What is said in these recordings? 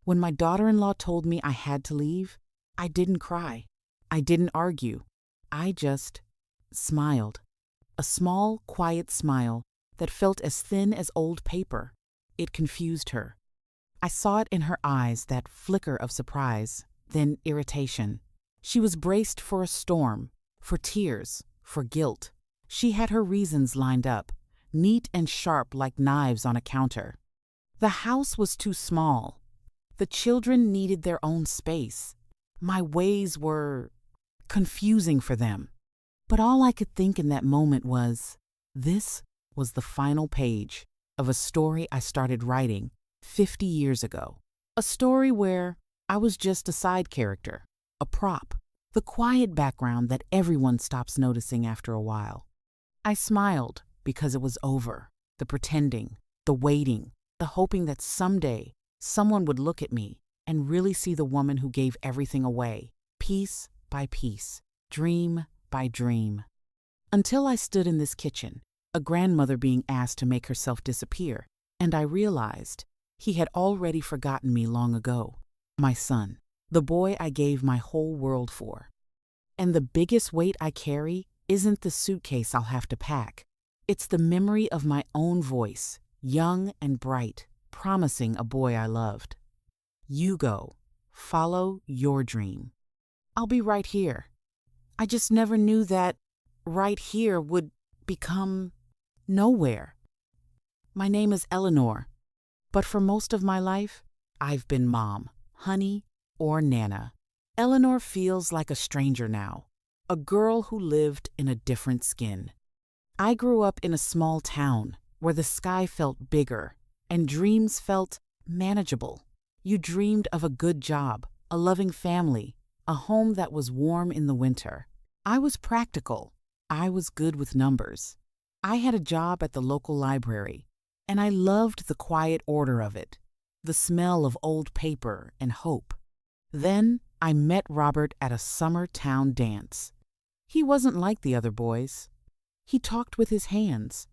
When my daughter-in-law told me I had to leave, I didn't cry. I didn't argue. I just smiled. A small, quiet smile that felt as thin as old paper. It confused her. I saw it in her eyes, that flicker of surprise, then irritation. She was braced for a storm, for tears, for guilt. She had her reasons lined up, neat and sharp like knives on a counter. The house was too small. The children needed their own space. My ways were confusing for them. But all I could think in that moment was, this was the final page of a story I started writing 50 years ago. A story where I was just a side character, a prop, the quiet background that everyone stops noticing after a while. I smiled because it was over, the pretending, the waiting, the hoping that someday someone would look at me and really see the woman who gave everything away, piece by piece, dream by dream. Until I stood in this kitchen, a grandmother being asked to make herself disappear, and I realized he had already forgotten me long ago. My son, the boy I gave my whole world for. And the biggest weight I carry isn't the suitcase I'll have to pack. It's the memory of my own voice, young and bright, promising a boy I loved. You go. Follow your dream. I'll be right here. I just never knew that right here would become nowhere. My name is Eleanor, but for most of my life, I've been Mom, Honey, or Nana. Eleanor feels like a stranger now, a girl who lived in a different skin. I grew up in a small town where the sky felt bigger and dreams felt manageable. You dreamed of a good job, a loving family, a home that was warm in the winter. I was practical. I was good with numbers. I had a job at the local library, and I loved the quiet order of it, the smell of old paper and hope. Then I met Robert at a summer town dance. He wasn't like the other boys. He talked with his hands,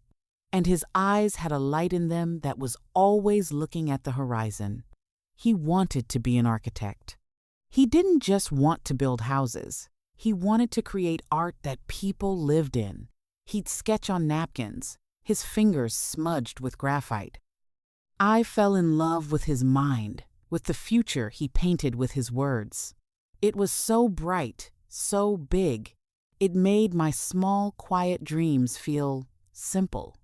and his eyes had a light in them that was always looking at the horizon. He wanted to be an architect. He didn't just want to build houses. He wanted to create art that people lived in. He'd sketch on napkins, his fingers smudged with graphite. I fell in love with his mind, with the future he painted with his words. It was so bright, so big. It made my small, quiet dreams feel simple.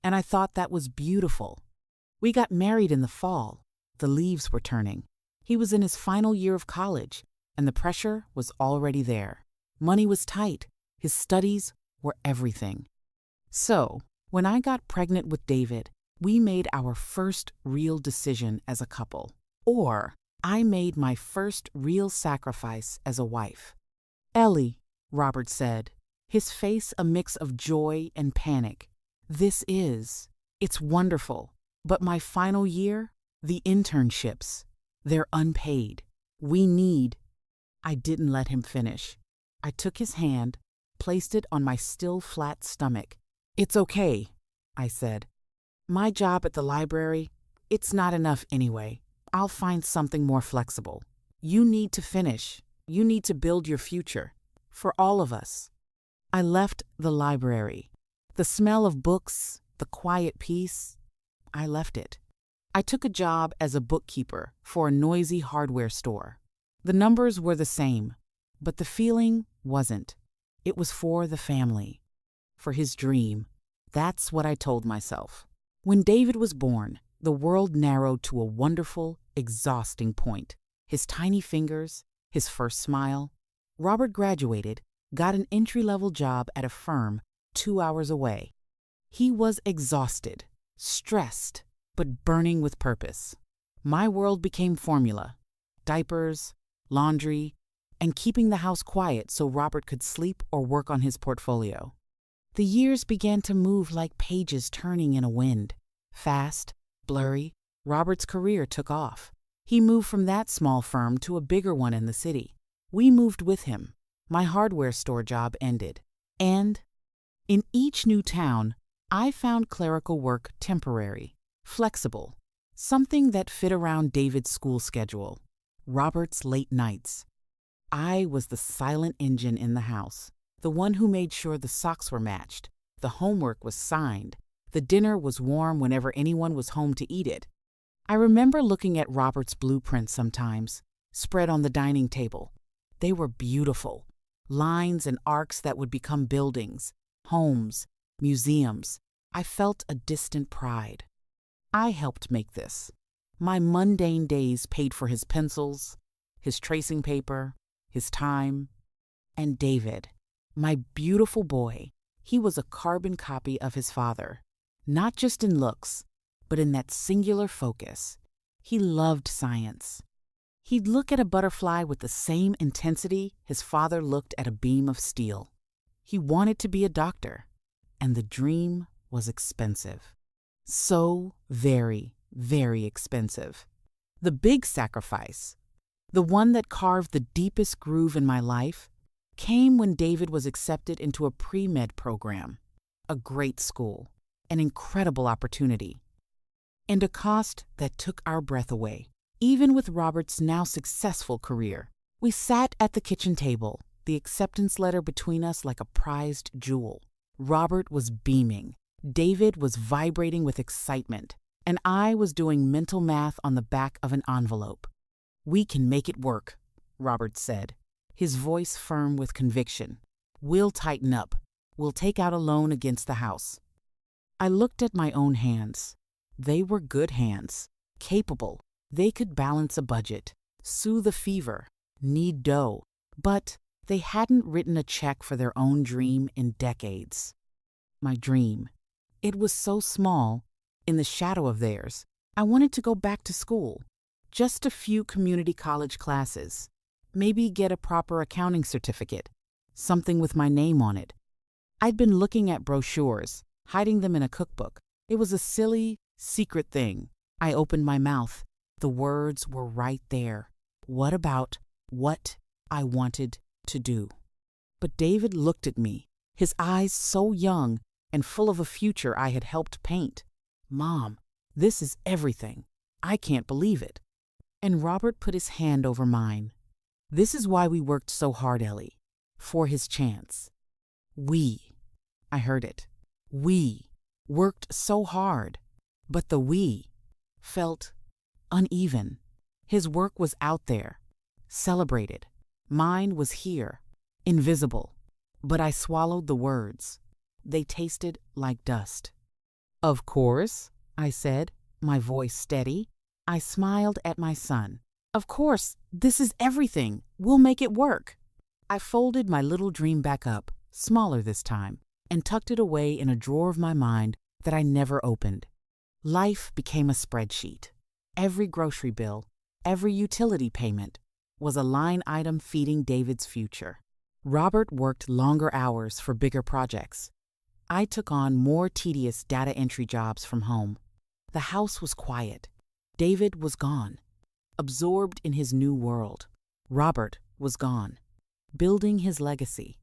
And I thought that was beautiful. We got married in the fall. The leaves were turning. He was in his final year of college, and the pressure was already there. Money was tight. His studies were everything. So, when I got pregnant with David, we made our first real decision as a couple. Or, I made my first real sacrifice as a wife. Ellie, Robert said, his face a mix of joy and panic. It's wonderful. But my final year, the internships, they're unpaid. I didn't let him finish. I took his hand, placed it on my still flat stomach. It's okay, I said. My job at the library, it's not enough anyway. I'll find something more flexible. You need to finish. You need to build your future. For all of us. I left the library. The smell of books, the quiet peace, I left it. I took a job as a bookkeeper for a noisy hardware store. The numbers were the same, but the feeling wasn't. It was for the family, for his dream. That's what I told myself. When David was born, the world narrowed to a wonderful, exhausting point. His tiny fingers, his first smile. Robert graduated, got an entry-level job at a firm 2 hours away. He was exhausted, stressed, but burning with purpose. My world became formula: diapers, laundry, and keeping the house quiet so Robert could sleep or work on his portfolio. The years began to move like pages turning in a wind. Fast, blurry, Robert's career took off. He moved from that small firm to a bigger one in the city. We moved with him. My hardware store job ended. And in each new town, I found clerical work temporary, flexible, something that fit around David's school schedule, Robert's late nights. I was the silent engine in the house, the one who made sure the socks were matched, the homework was signed, the dinner was warm whenever anyone was home to eat it. I remember looking at Robert's blueprints sometimes, spread on the dining table. They were beautiful, lines and arcs that would become buildings, homes, museums. I felt a distant pride. I helped make this. My mundane days paid for his pencils, his tracing paper, his time. And David, my beautiful boy, he was a carbon copy of his father, not just in looks, but in that singular focus. He loved science. He'd look at a butterfly with the same intensity his father looked at a beam of steel. He wanted to be a doctor, and the dream was expensive. So very, very expensive. The big sacrifice, the one that carved the deepest groove in my life, came when David was accepted into a pre-med program, a great school, an incredible opportunity, and a cost that took our breath away. Even with Robert's now successful career, we sat at the kitchen table, the acceptance letter between us like a prized jewel. Robert was beaming, David was vibrating with excitement, and I was doing mental math on the back of an envelope. "We can make it work," Robert said, his voice firm with conviction. "We'll tighten up. We'll take out a loan against the house." I looked at my own hands. They were good hands, capable. They could balance a budget, soothe a fever, knead dough, but they hadn't written a check for their own dream in decades. My dream. It was so small, in the shadow of theirs. I wanted to go back to school. Just a few community college classes. Maybe get a proper accounting certificate, something with my name on it. I'd been looking at brochures, hiding them in a cookbook. It was a silly, secret thing. I opened my mouth. The words were right there. What about what I wanted to do? But David looked at me, his eyes so young and full of a future I had helped paint. "Mom, this is everything. I can't believe it." And Robert put his hand over mine. "This is why we worked so hard, Ellie. For his chance. We," I heard it, "we worked so hard." But the "we" felt uneven. His work was out there, celebrated. Mine was here, invisible. But I swallowed the words. They tasted like dust. "Of course," I said, my voice steady. I smiled at my son. "Of course, this is everything. We'll make it work." I folded my little dream back up, smaller this time, and tucked it away in a drawer of my mind that I never opened. Life became a spreadsheet. Every grocery bill, every utility payment was a line item feeding David's future. Robert worked longer hours for bigger projects. I took on more tedious data entry jobs from home. The house was quiet. David was gone, absorbed in his new world. Robert was gone, building his legacy.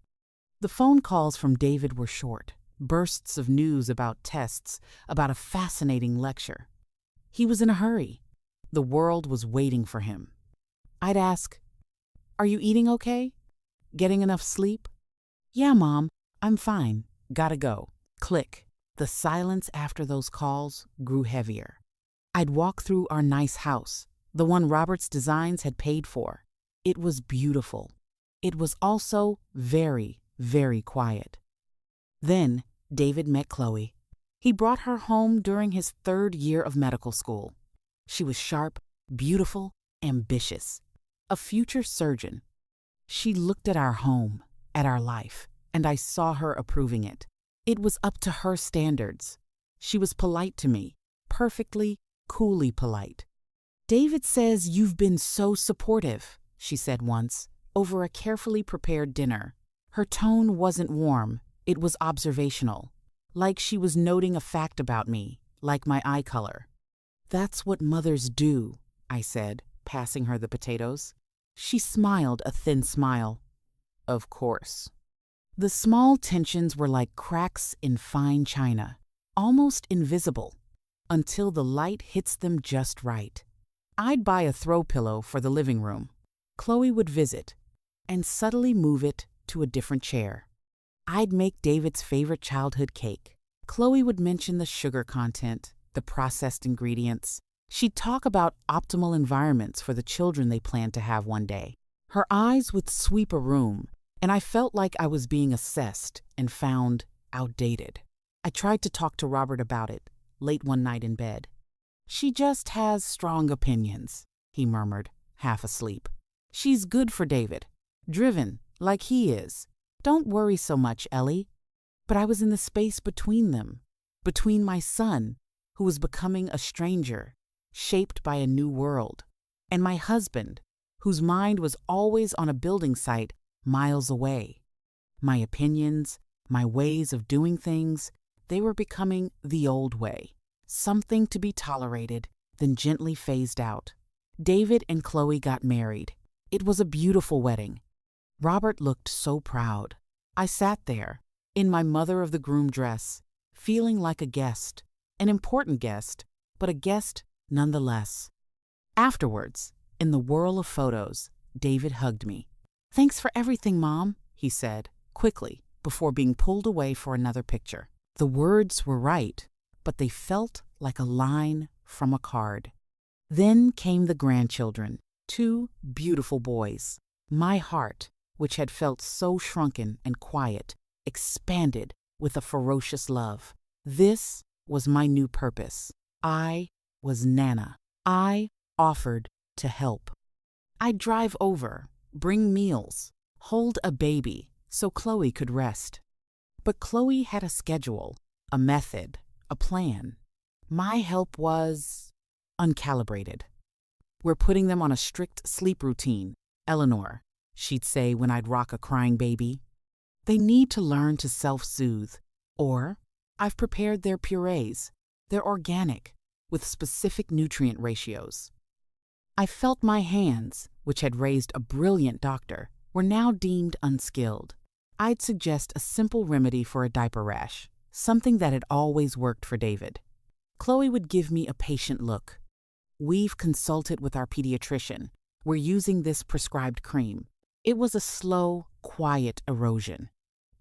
The phone calls from David were short, bursts of news about tests, about a fascinating lecture. He was in a hurry. The world was waiting for him. I'd ask, "Are you eating okay? Getting enough sleep?" "Yeah, Mom, I'm fine. Gotta go." Click. The silence after those calls grew heavier. I'd walk through our nice house, the one Robert's designs had paid for. It was beautiful. It was also very, very quiet. Then David met Chloe. He brought her home during his 3rd year of medical school. She was sharp, beautiful, ambitious, a future surgeon. She looked at our home, at our life, and I saw her approving it. It was up to her standards. She was polite to me, perfectly, coolly polite. "David says you've been so supportive," she said once, over a carefully prepared dinner. Her tone wasn't warm, it was observational, like she was noting a fact about me, like my eye color. "That's what mothers do," I said, passing her the potatoes. She smiled a thin smile. "Of course." The small tensions were like cracks in fine china, almost invisible. until the light hits them just right. I'd buy a throw pillow for the living room. Chloe would visit and subtly move it to a different chair. I'd make David's favorite childhood cake. Chloe would mention the sugar content, the processed ingredients. She'd talk about optimal environments for the children they planned to have one day. Her eyes would sweep a room, and I felt like I was being assessed and found outdated. I tried to talk to Robert about it, late one night in bed. "She just has strong opinions," he murmured, half asleep. "She's good for David, driven like he is. Don't worry so much, Ellie." But I was in the space between them, between my son, who was becoming a stranger, shaped by a new world, and my husband, whose mind was always on a building site miles away. My opinions, my ways of doing things, they were becoming the old way, something to be tolerated, then gently phased out. David and Chloe got married. It was a beautiful wedding. Robert looked so proud. I sat there, in my mother-of-the-groom dress, feeling like a guest, an important guest, but a guest nonetheless. Afterwards, in the whirl of photos, David hugged me. "Thanks for everything, Mom," he said, quickly, before being pulled away for another picture. The words were right, but they felt like a line from a card. Then came the grandchildren, 2 beautiful boys. My heart, which had felt so shrunken and quiet, expanded with a ferocious love. This was my new purpose. I was Nana. I offered to help. I'd drive over, bring meals, hold a baby so Chloe could rest. But Chloe had a schedule, a method, a plan. My help was uncalibrated. "We're putting them on a strict sleep routine, Eleanor," she'd say when I'd rock a crying baby. "They need to learn to self-soothe." Or, "I've prepared their purees. They're organic, with specific nutrient ratios." I felt my hands, which had raised a brilliant doctor, were now deemed unskilled. I'd suggest a simple remedy for a diaper rash, something that had always worked for David. Chloe would give me a patient look. "We've consulted with our pediatrician. We're using this prescribed cream." It was a slow, quiet erosion.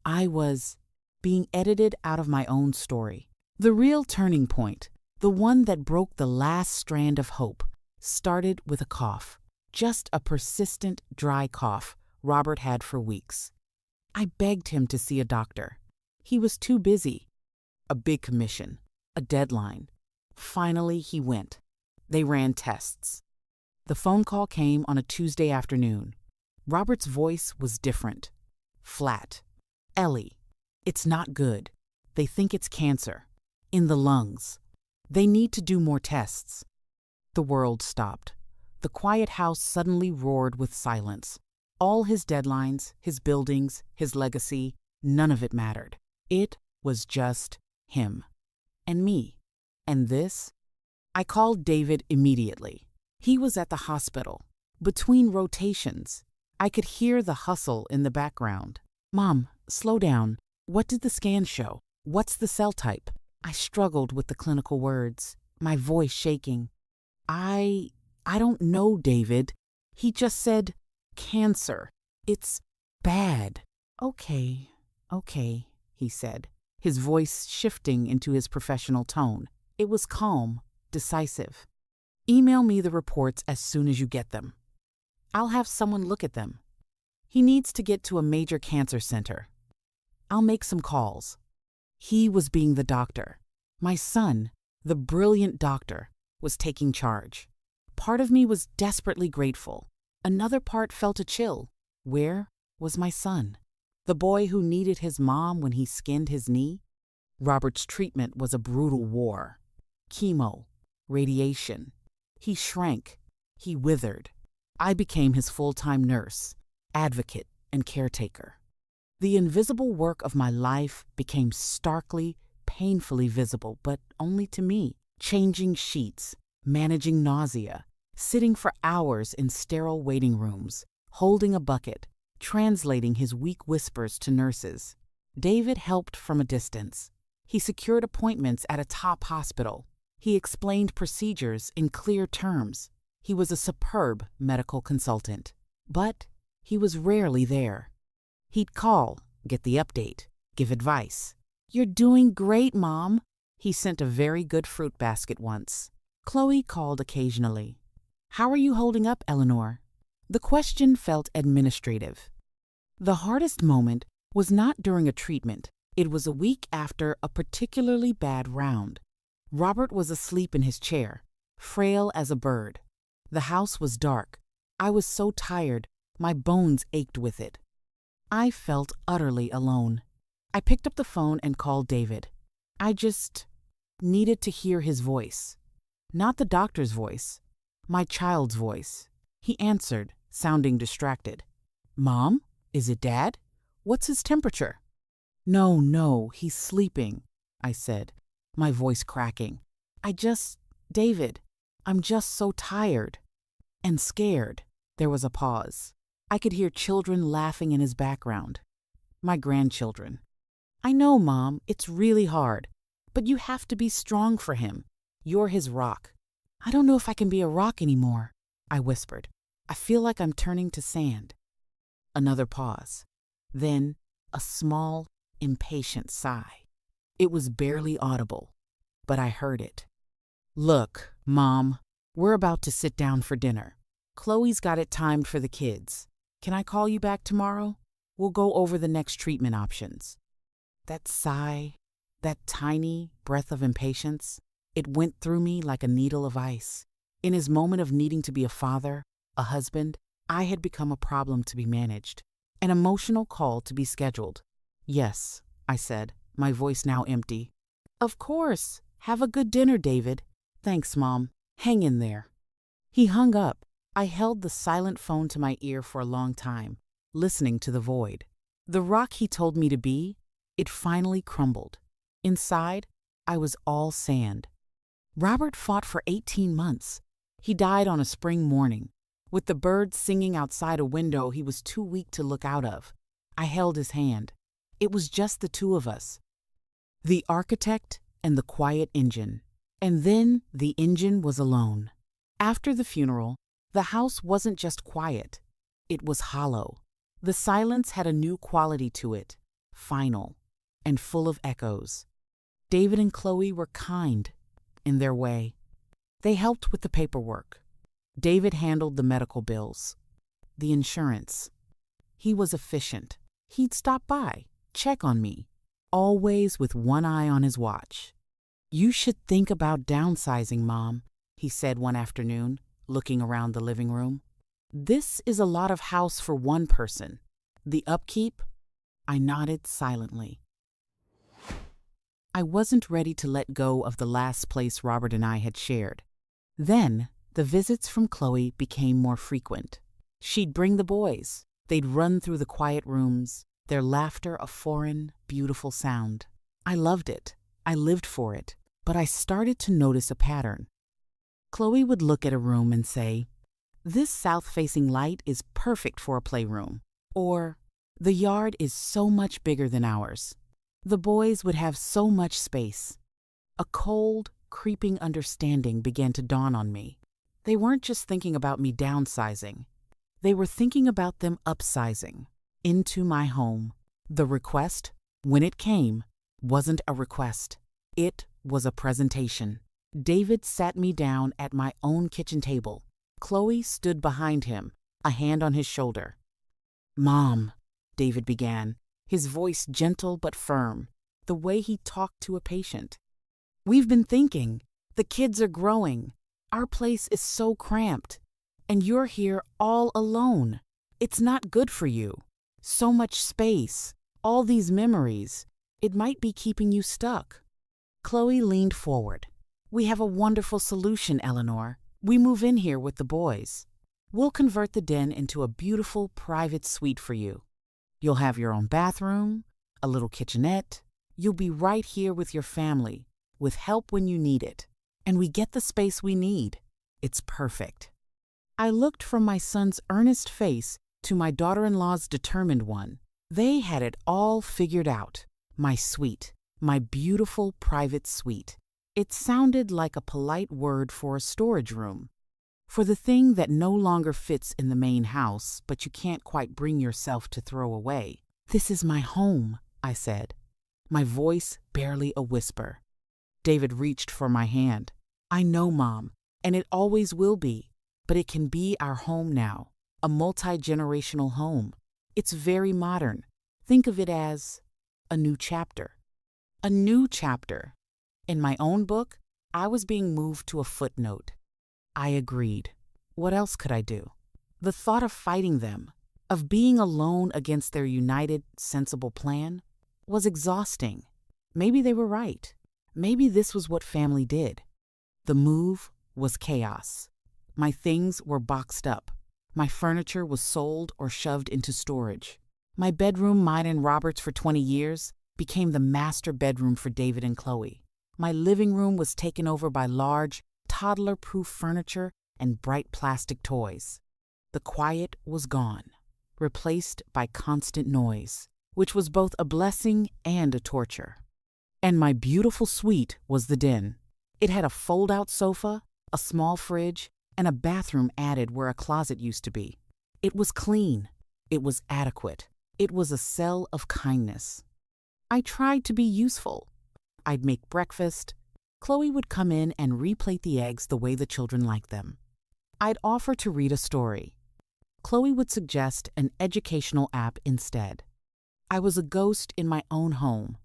I was being edited out of my own story. The real turning point, the one that broke the last strand of hope, started with a cough. Just a persistent, dry cough Robert had for weeks. I begged him to see a doctor. He was too busy. A big commission, a deadline. Finally, he went. They ran tests. The phone call came on a Tuesday afternoon. Robert's voice was different. Flat. "Ellie, it's not good. They think it's cancer. In the lungs. They need to do more tests." The world stopped. The quiet house suddenly roared with silence. All his deadlines, his buildings, his legacy, none of it mattered. It was just him. And me. And this? I called David immediately. He was at the hospital. Between rotations, I could hear the hustle in the background. "Mom, slow down. What did the scan show? What's the cell type?" I struggled with the clinical words, my voice shaking. I don't know, David. He just said, cancer. It's bad." Okay, he said, his voice shifting into his professional tone. It was calm, decisive. "Email me the reports as soon as you get them. I'll have someone look at them. He needs to get to a major cancer center. I'll make some calls." He was being the doctor. My son, the brilliant doctor, was taking charge. Part of me was desperately grateful. Another part felt a chill. Where was my son? The boy who needed his mom when he skinned his knee? Robert's treatment was a brutal war. Chemo, radiation. He shrank. He withered. I became his full-time nurse, advocate, and caretaker. The invisible work of my life became starkly, painfully visible, but only to me. Changing sheets, managing nausea, sitting for hours in sterile waiting rooms, holding a bucket, translating his weak whispers to nurses. David helped from a distance. He secured appointments at a top hospital. He explained procedures in clear terms. He was a superb medical consultant, but he was rarely there. He'd call, get the update, give advice. "You're doing great, Mom." He sent a very good fruit basket once. Chloe called occasionally. "How are you holding up, Eleanor?" The question felt administrative. The hardest moment was not during a treatment. It was a week after a particularly bad round. Robert was asleep in his chair, frail as a bird. The house was dark. I was so tired, my bones ached with it. I felt utterly alone. I picked up the phone and called David. I just needed to hear his voice. Not the doctor's voice, my child's voice. He answered, sounding distracted. "Mom, is it Dad? What's his temperature?" No, he's sleeping," I said, my voice cracking. David, I'm just so tired and scared." There was a pause. I could hear children laughing in his background. My grandchildren. "I know, Mom, it's really hard, but you have to be strong for him. You're his rock." "I don't know if I can be a rock anymore," I whispered. "I feel like I'm turning to sand." Another pause. Then a small, impatient sigh. It was barely audible, but I heard it. "Look, Mom, we're about to sit down for dinner. Chloe's got it timed for the kids. Can I call you back tomorrow? We'll go over the next treatment options." That sigh, that tiny breath of impatience, it went through me like a needle of ice. In his moment of needing to be a father, a husband, I had become a problem to be managed, an emotional call to be scheduled. "Yes," I said, my voice now empty. "Of course. Have a good dinner, David." "Thanks, Mom. Hang in there." He hung up. I held the silent phone to my ear for a long time, listening to the void. The rock he told me to be, it finally crumbled. Inside, I was all sand. Robert fought for 18 months. He died on a spring morning. With the birds singing outside a window he was too weak to look out of. I held his hand. It was just the two of us. The architect and the quiet engine. And then the engine was alone. After the funeral, the house wasn't just quiet. It was hollow. The silence had a new quality to it, final and full of echoes. David and Chloe were kind in their way. They helped with the paperwork. David handled the medical bills, the insurance. He was efficient. He'd stop by, check on me, always with one eye on his watch. "You should think about downsizing, Mom," he said one afternoon, looking around the living room. "This is a lot of house for one person. The upkeep?" I nodded silently. I wasn't ready to let go of the last place Robert and I had shared. Then, the visits from Chloe became more frequent. She'd bring the boys. They'd run through the quiet rooms, their laughter a foreign, beautiful sound. I loved it. I lived for it. But I started to notice a pattern. Chloe would look at a room and say, "This south-facing light is perfect for a playroom." Or, "The yard is so much bigger than ours." The boys would have so much space. A cold, creeping understanding began to dawn on me. They weren't just thinking about me downsizing. They were thinking about them upsizing into my home. The request, when it came, wasn't a request. It was a presentation. David sat me down at my own kitchen table. Chloe stood behind him, a hand on his shoulder. "Mom," David began, his voice gentle but firm, the way he talked to a patient. "We've been thinking. The kids are growing. Our place is so cramped. And you're here all alone. It's not good for you. So much space, all these memories. It might be keeping you stuck." Chloe leaned forward. "We have a wonderful solution, Eleanor. We move in here with the boys. We'll convert the den into a beautiful private suite for you. You'll have your own bathroom, a little kitchenette. You'll be right here with your family, with help when you need it. And we get the space we need. It's perfect." I looked from my son's earnest face to my daughter-in-law's determined one. They had it all figured out. My suite, my beautiful private suite. It sounded like a polite word for a storage room, for the thing that no longer fits in the main house, but you can't quite bring yourself to throw away. "This is my home," I said, my voice barely a whisper. David reached for my hand. "I know, Mom, and it always will be, but it can be our home now, a multi-generational home. It's very modern. Think of it as a new chapter." A new chapter. In my own book, I was being moved to a footnote. I agreed. What else could I do? The thought of fighting them, of being alone against their united, sensible plan, was exhausting. Maybe they were right. Maybe this was what family did. The move was chaos. My things were boxed up. My furniture was sold or shoved into storage. My bedroom, mine and Robert's for 20 years, became the master bedroom for David and Chloe. My living room was taken over by large, toddler-proof furniture and bright plastic toys. The quiet was gone, replaced by constant noise, which was both a blessing and a torture. And my beautiful suite was the den. It had a fold-out sofa, a small fridge, and a bathroom added where a closet used to be. It was clean. It was adequate. It was a cell of kindness. I tried to be useful. I'd make breakfast. Chloe would come in and replate the eggs the way the children liked them. I'd offer to read a story. Chloe would suggest an educational app instead. I was a ghost in my own home,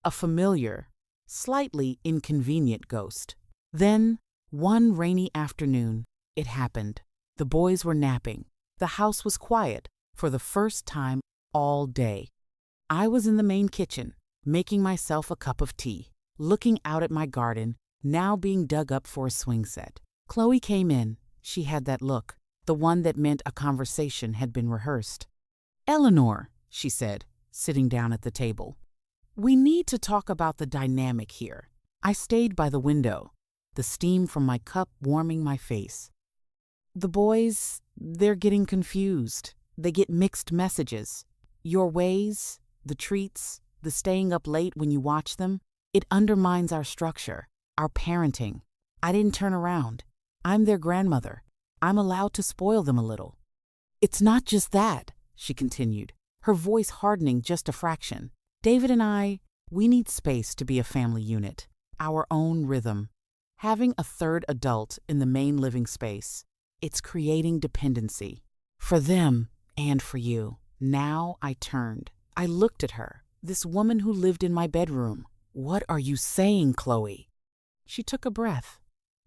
a familiar, slightly inconvenient ghost. Then, one rainy afternoon, it happened. The boys were napping. The house was quiet for the first time all day. I was in the main kitchen, making myself a cup of tea, looking out at my garden, now being dug up for a swing set. Chloe came in. She had that look, the one that meant a conversation had been rehearsed. "Eleanor," she said, sitting down at the table, "we need to talk about the dynamic here." I stayed by the window, the steam from my cup warming my face. "The boys, they're getting confused. They get mixed messages. Your ways, the treats, the staying up late when you watch them, it undermines our structure, our parenting. I didn't turn around. I'm their grandmother. I'm allowed to spoil them a little." "It's not just that," she continued, her voice hardening just a fraction. "David and we need space to be a family unit, our own rhythm. Having a third adult in the main living space, it's creating dependency. For them and for you." Now I turned. I looked at her, this woman who lived in my bedroom. "What are you saying, Chloe?" She took a breath.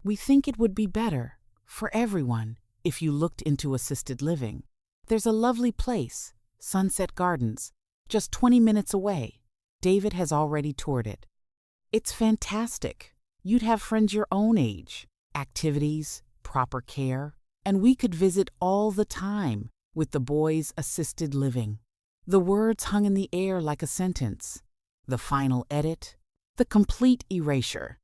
"We think it would be better, for everyone, if you looked into assisted living. There's a lovely place, Sunset Gardens, just 20 minutes away. David has already toured it. It's fantastic. You'd have friends your own age, activities, proper care, and we could visit all the time with the boys' assisted living." The words hung in the air like a sentence. The final edit, the complete erasure.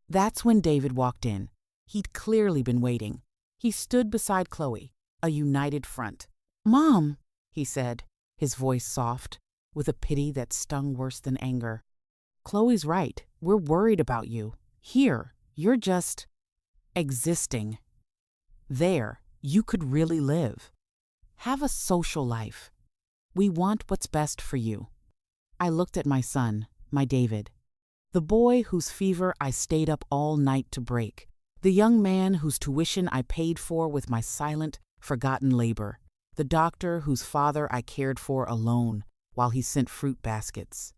That's when David walked in. He'd clearly been waiting. He stood beside Chloe, a united front. "Mom," he said, his voice soft, with a pity that stung worse than anger. "Chloe's right. We're worried about you. Here, you're just existing. There, you could really live. Have a social life. We want what's best for you." I looked at my son, my David, the boy whose fever I stayed up all night to break, the young man whose tuition I paid for with my silent, forgotten labor, the doctor whose father I cared for alone while he sent fruit baskets.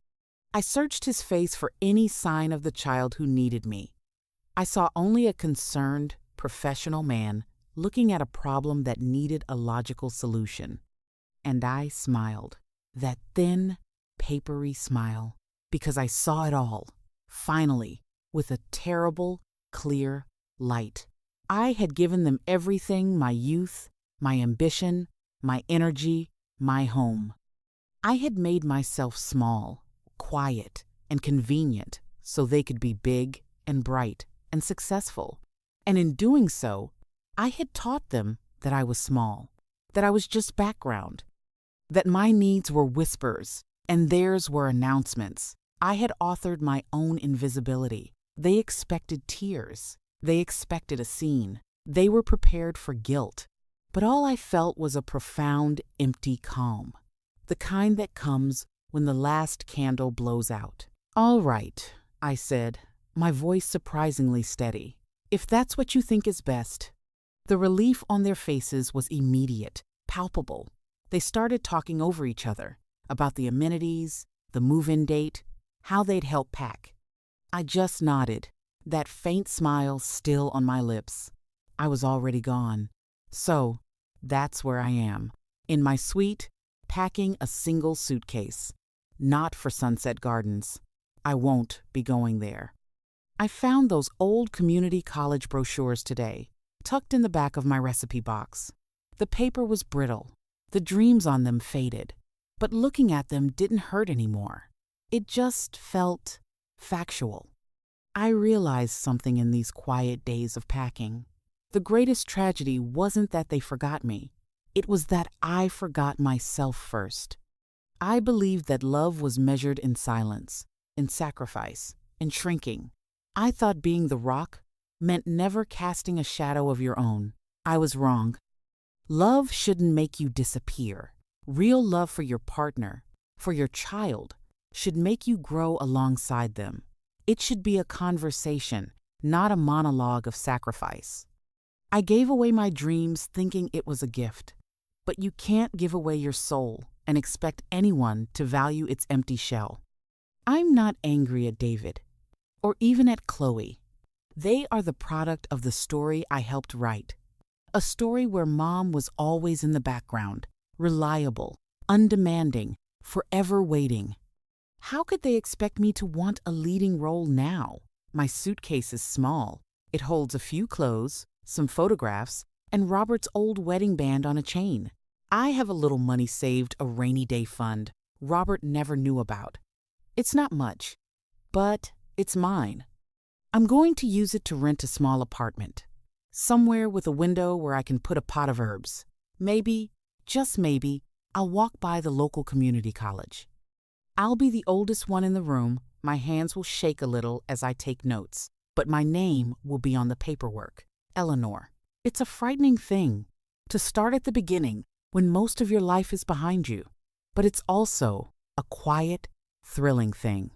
I searched his face for any sign of the child who needed me. I saw only a concerned, professional man looking at a problem that needed a logical solution. And I smiled, that thin, papery smile, because I saw it all, finally, with a terrible, clear light. I had given them everything: my youth, my ambition, my energy, my home. I had made myself small, quiet, and convenient so they could be big and bright and successful. And in doing so, I had taught them that I was small, that I was just background, that my needs were whispers and theirs were announcements. I had authored my own invisibility, They expected tears. They expected a scene. They were prepared for guilt. But all I felt was a profound, empty calm. The kind that comes when the last candle blows out. "All right," I said, my voice surprisingly steady. "If that's what you think is best." The relief on their faces was immediate, palpable. They started talking over each other, about the amenities, the move-in date, how they'd help pack. I just nodded, that faint smile still on my lips. I was already gone. So, that's where I am, in my suite, packing a single suitcase. Not for Sunset Gardens. I won't be going there. I found those old community college brochures today, tucked in the back of my recipe box. The paper was brittle. The dreams on them faded. But looking at them didn't hurt anymore. It just felt factual. I realized something in these quiet days of packing. The greatest tragedy wasn't that they forgot me. It was that I forgot myself first. I believed that love was measured in silence, in sacrifice, in shrinking. I thought being the rock meant never casting a shadow of your own. I was wrong. Love shouldn't make you disappear. Real love for your partner, for your child, should make you grow alongside them. It should be a conversation, not a monologue of sacrifice. I gave away my dreams thinking it was a gift. But you can't give away your soul and expect anyone to value its empty shell. I'm not angry at David, or even at Chloe. They are the product of the story I helped write. A story where mom was always in the background, reliable, undemanding, forever waiting. How could they expect me to want a leading role now? My suitcase is small. It holds a few clothes, some photographs, and Robert's old wedding band on a chain. I have a little money saved, a rainy day fund Robert never knew about. It's not much, but it's mine. I'm going to use it to rent a small apartment, somewhere with a window where I can put a pot of herbs. Maybe, just maybe, I'll walk by the local community college. I'll be the oldest one in the room. My hands will shake a little as I take notes, but my name will be on the paperwork. Eleanor. It's a frightening thing to start at the beginning when most of your life is behind you, but it's also a quiet, thrilling thing.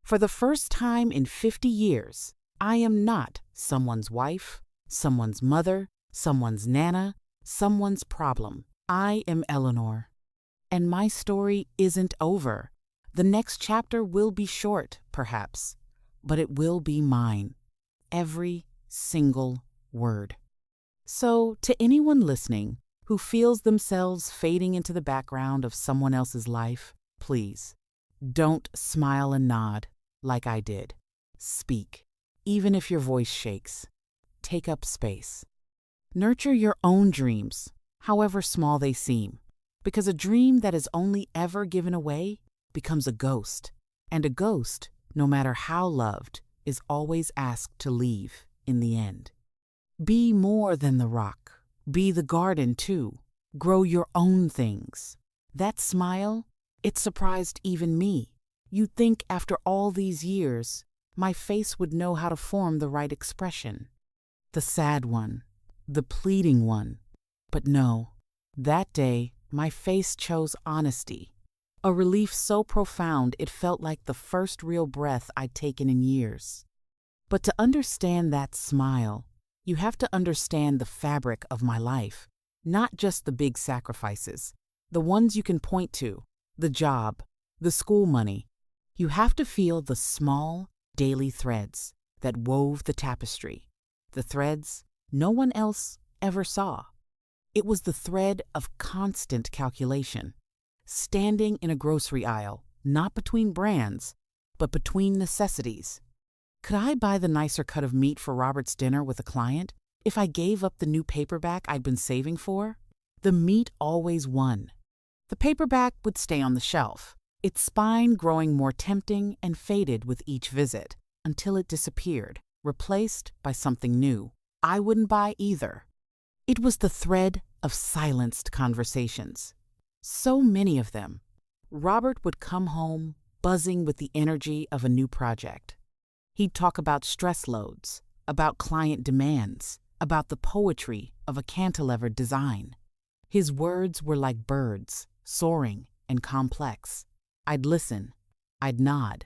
For the first time in 50 years, I am not someone's wife, someone's mother, someone's nana, someone's problem. I am Eleanor. And my story isn't over. The next chapter will be short, perhaps, but it will be mine. Every single word. So, to anyone listening who feels themselves fading into the background of someone else's life, please, don't smile and nod like I did. Speak, even if your voice shakes. Take up space. Nurture your own dreams, however small they seem, because a dream that is only ever given away becomes a ghost, and a ghost, no matter how loved, is always asked to leave in the end. Be more than the rock. Be the garden, too. Grow your own things. That smile, it surprised even me. You'd think after all these years, my face would know how to form the right expression. The sad one, the pleading one. But no, that day, my face chose honesty. A relief so profound it felt like the first real breath I'd taken in years. But to understand that smile, you have to understand the fabric of my life, not just the big sacrifices, the ones you can point to, the job, the school money. You have to feel the small, daily threads that wove the tapestry, the threads no one else ever saw. It was the thread of constant calculation, standing in a grocery aisle, not between brands, but between necessities. Could I buy the nicer cut of meat for Robert's dinner with a client if I gave up the new paperback I'd been saving for? The meat always won. The paperback would stay on the shelf, its spine growing more tempting and faded with each visit, until it disappeared, replaced by something new. I wouldn't buy either. It was the thread of silenced conversations. So many of them. Robert would come home buzzing with the energy of a new project. He'd talk about stress loads, about client demands, about the poetry of a cantilevered design. His words were like birds, soaring and complex. I'd listen. I'd nod.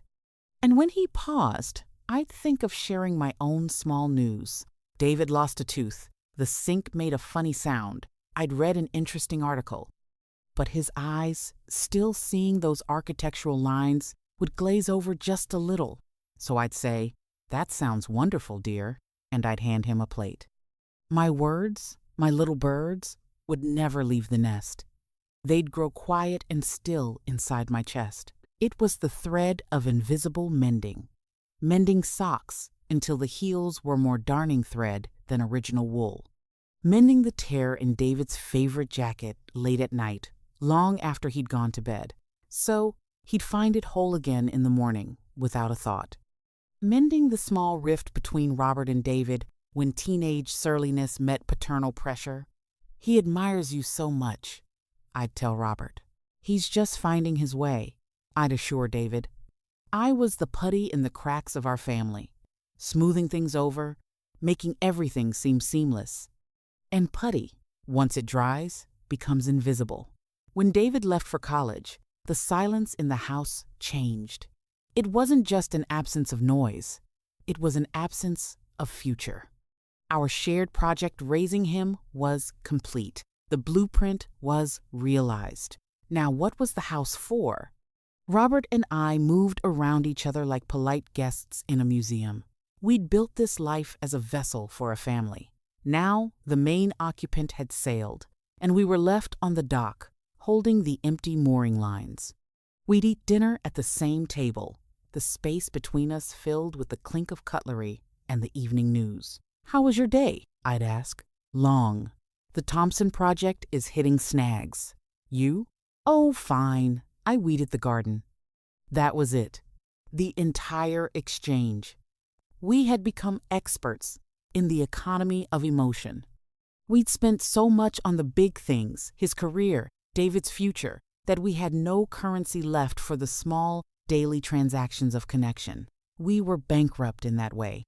And when he paused, I'd think of sharing my own small news. David lost a tooth. The sink made a funny sound. I'd read an interesting article. But his eyes, still seeing those architectural lines, would glaze over just a little. So I'd say, "That sounds wonderful, dear," and I'd hand him a plate. My words, my little birds, would never leave the nest. They'd grow quiet and still inside my chest. It was the thread of invisible mending. Mending socks until the heels were more darning thread than original wool. Mending the tear in David's favorite jacket late at night, long after he'd gone to bed. So he'd find it whole again in the morning, without a thought. Mending the small rift between Robert and David when teenage surliness met paternal pressure. "He admires you so much," I'd tell Robert. "He's just finding his way," I'd assure David. I was the putty in the cracks of our family, smoothing things over, making everything seem seamless. And putty, once it dries, becomes invisible. When David left for college, the silence in the house changed. It wasn't just an absence of noise. It was an absence of future. Our shared project raising him was complete. The blueprint was realized. Now, what was the house for? Robert and I moved around each other like polite guests in a museum. We'd built this life as a vessel for a family. Now, the main occupant had sailed, and we were left on the dock, holding the empty mooring lines. We'd eat dinner at the same table, the space between us filled with the clink of cutlery and the evening news. "How was your day?" I'd ask. "Long. The Thompson project is hitting snags. You?" "Oh, fine. I weeded the garden." That was it. The entire exchange. We had become experts in the economy of emotion. We'd spent so much on the big things, his career, David's future, that we had no currency left for the small, daily transactions of connection. We were bankrupt in that way.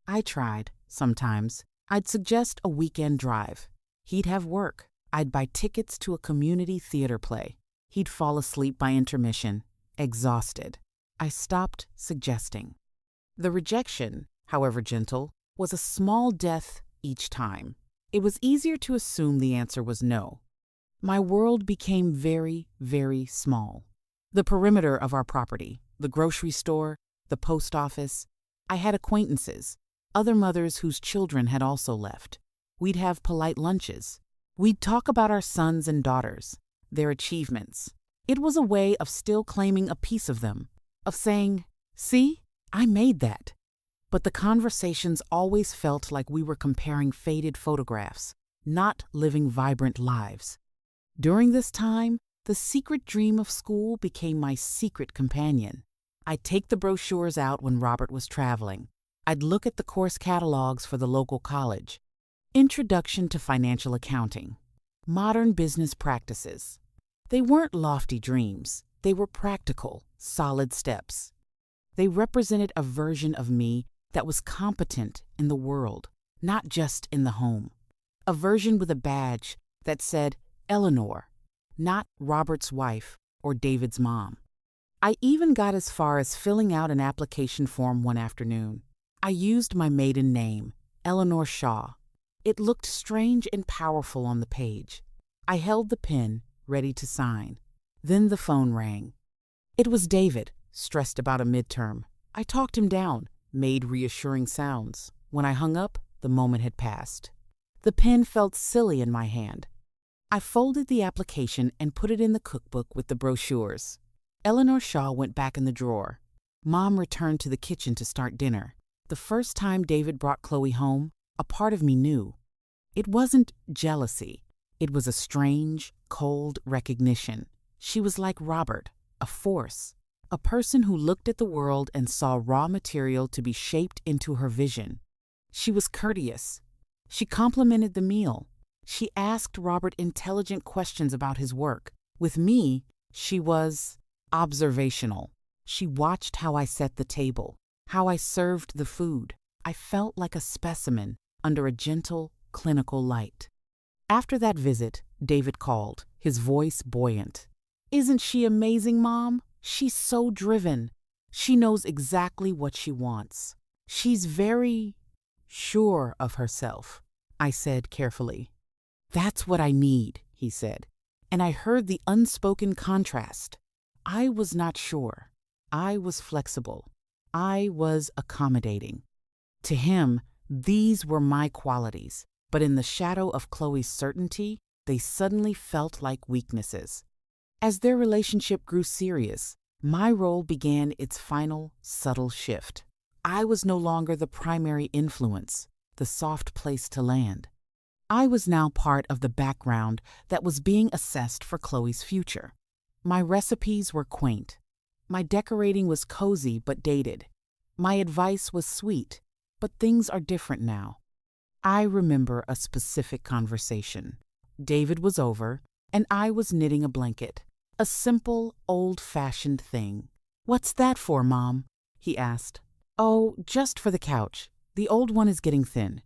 I tried, sometimes. I'd suggest a weekend drive. He'd have work. I'd buy tickets to a community theater play. He'd fall asleep by intermission, exhausted. I stopped suggesting. The rejection, however gentle, was a small death each time. It was easier to assume the answer was no. My world became very, very small. The perimeter of our property, the grocery store, the post office. I had acquaintances, other mothers whose children had also left. We'd have polite lunches. We'd talk about our sons and daughters, their achievements. It was a way of still claiming a piece of them, of saying, "See, I made that." But the conversations always felt like we were comparing faded photographs, not living vibrant lives. During this time, the secret dream of school became my secret companion. I'd take the brochures out when Robert was traveling. I'd look at the course catalogs for the local college. Introduction to Financial Accounting. Modern Business Practices. They weren't lofty dreams. They were practical, solid steps. They represented a version of me that was competent in the world, not just in the home. A version with a badge that said Eleanor, not Robert's wife or David's mom. I even got as far as filling out an application form one afternoon. I used my maiden name, Eleanor Shaw. It looked strange and powerful on the page. I held the pen, ready to sign. Then the phone rang. It was David, stressed about a midterm. I talked him down, made reassuring sounds. When I hung up, the moment had passed. The pen felt silly in my hand. I folded the application and put it in the cookbook with the brochures. Eleanor Shaw went back in the drawer. Mom returned to the kitchen to start dinner. The first time David brought Chloe home, a part of me knew. It wasn't jealousy. It was a strange, cold recognition. She was like Robert, a force, a person who looked at the world and saw raw material to be shaped into her vision. She was courteous. She complimented the meal. She asked Robert intelligent questions about his work. With me, she was observational. She watched how I set the table. how I served the food. I felt like a specimen under a gentle, clinical light. After that visit, David called, his voice buoyant. "Isn't she amazing, Mom? She's so driven. She knows exactly what she wants. She's very sure of herself," I said carefully. "That's what I need," he said. And I heard the unspoken contrast. I was not sure. I was flexible. I was accommodating. To him, these were my qualities, but in the shadow of Chloe's certainty, they suddenly felt like weaknesses. As their relationship grew serious, my role began its final, subtle shift. I was no longer the primary influence, the soft place to land. I was now part of the background that was being assessed for Chloe's future. My recipes were quaint. My decorating was cozy but dated. My advice was sweet, but things are different now. I remember a specific conversation. David was over, and I was knitting a blanket. A simple, old-fashioned thing. "What's that for, Mom?" he asked. "Oh, just for the couch. The old one is getting thin."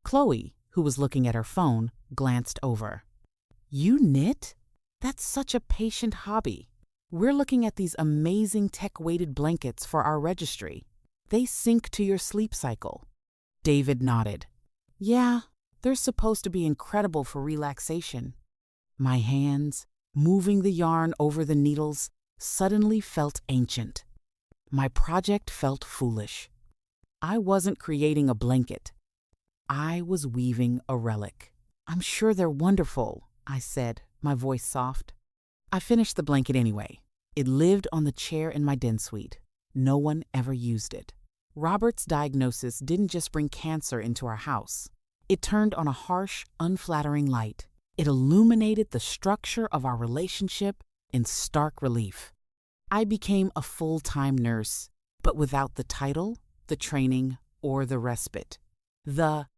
Chloe, who was looking at her phone, glanced over. "You knit? That's such a patient hobby. We're looking at these amazing tech-weighted blankets for our registry. They sync to your sleep cycle." David nodded. "Yeah, they're supposed to be incredible for relaxation." My hands, moving the yarn over the needles, suddenly felt ancient. My project felt foolish. I wasn't creating a blanket. I was weaving a relic. "I'm sure they're wonderful," I said, my voice soft. I finished the blanket anyway. It lived on the chair in my den suite. No one ever used it. Robert's diagnosis didn't just bring cancer into our house. It turned on a harsh, unflattering light. It illuminated the structure of our relationship in stark relief. I became a full-time nurse, but without the title, the training, or the respite. The